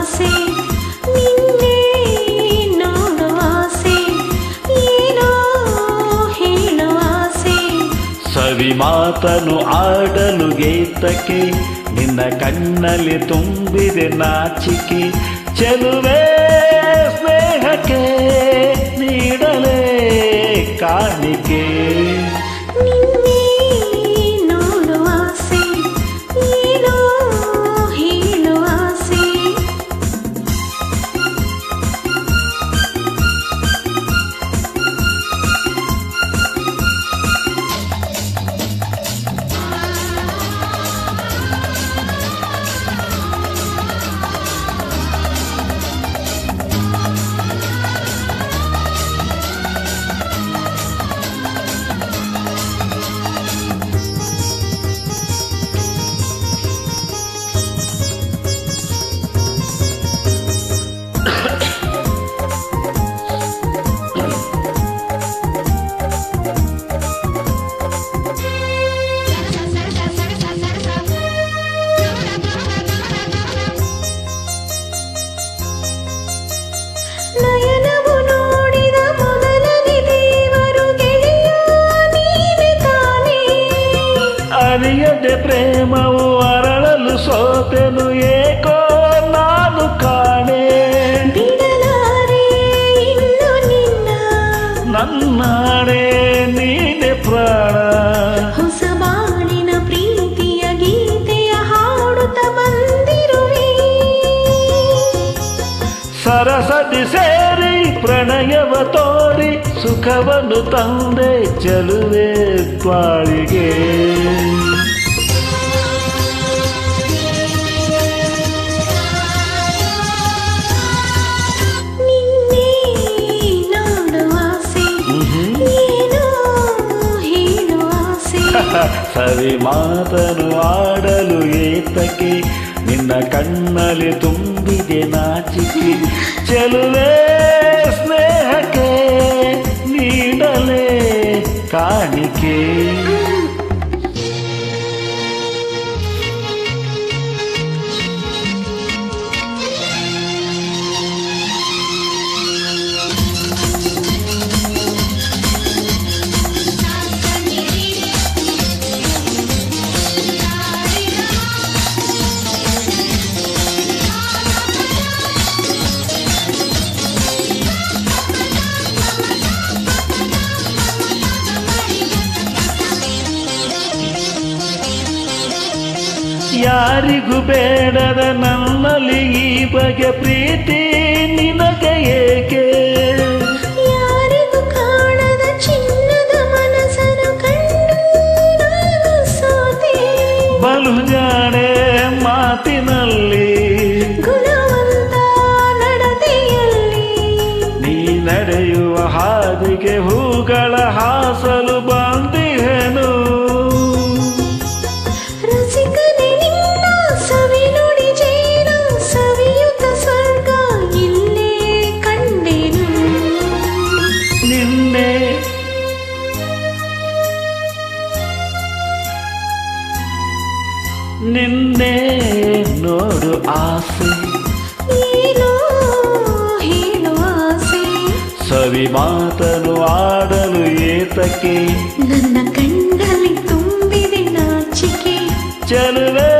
ಆಸೆ ನಿನ್ನೆ ನೋಡುವ ಆಸೆ ಏನೋ ಹೇಳುವ ಆಸೆ ಸವಿ ಮಾತನು ಆಡಲು ಗೀತಕ್ಕೆ ನಿನ್ನ ಕಣ್ಣಲ್ಲಿ ತುಂಬಿದೆ ನಾಚಿಕೆ ಚೆಲುವೆ ಸ್ನೇಹಕ್ಕೆ ನೀಡಲೇ ಕಾಣಿಕೆ ನಿನ್ನೆ ನೋಡುವ ಆಸೆ ಏನೋ ಹೇಳುವ ಆಸೆ ನಯನವು ನೋಡಿದ ಮೊದಲನೇ ದೇವರು ಗೆಳೆಯ ನೀನೆ ತಾನೇ ಅರಿಯದೆ ಪ್ರೇಮವು ಅರಳಲು ಸೋತೆನು ಏಕೋ ನಾನು ಕಾಣೆ ಬಿಡಲಾರೆ ಇನ್ನು ನಿನ್ನ ನನ್ನಾಣೆ ನೀನೆ ಪ್ರಾಣ ಹೊಸ ಬಾಳಿನ ಪ್ರೀತಿಯ ಗೀತೆಯ ಹಾಡುತ್ತ ಬಂದಿರುವೆ ಸರಸದಿ ಸೇರಿ ಪ್ರಣಯವ ತೋರಿ ಸುಖವನ್ನು ತಂದೆ ಚೆಲುವೆ ಬಾಳಿಗೆ ನಿನ್ನೆ ನೋಡುವ ಆಸೆ ಏನೋ ಹೇಳುವ ಆಸೆ ಸವಿ ಮಾತನು ಆಡಲು ಏತಕ್ಕೆ ನಿನ್ನ ಕಣ್ಣಲ್ಲಿ ತುಂಬಿದೆ ನಾಚಿಕೆ ಚೆಲುವೆ ಸ್ನೇಹಕ್ಕೆ ನೀಡಲೇ ಕಾಣಿಕೆ ಯಾರಿಗೂ ಬೇಡದ ನನ್ನಲ್ಲಿ ಈ ಬಗೆ ಪ್ರೀತಿ ನಿನಗೆ ಏಕೆ ಯಾರಿಗೂ ಕಾಣದ ಚಿನ್ನದ ಮನಸ್ಸನ್ನು ಕಂಡು ನಾನು ಸೋತೆ ಬಲು ಜಾಣೆ ಮಾತಿನಲ್ಲಿ ಗುಣವಂತ ನಡತೆಯಲ್ಲಿ ನೀ ನಡೆಯುವ ಹಾದಿಗೆ ಹೂಗಳ ಹಾಸಲು ಬಂದಿಹೆನು ರಸಿಕನೆ ನಿನ್ನ ಸವಿ ನುಡಿ ಜೇನ ಸವಿಯುತ ಸ್ವರ್ಗ ಇಲ್ಲೇ ಕಂಡೆನು ನಿನ್ನೆ ನಿನ್ನೆ ನೋಡು ಆಸೆ ಏನೋ ಹೇಳುವ ಆಸೆ ಸವಿ ಮಾತನು ಆಡಲು ಏತಕ್ಕೆ ನನ್ನ ಕಣ್ಣಲ್ಲಿ ತುಂಬಿದೆ ನಾಚಿಕೆ ಚೆಲುವೆ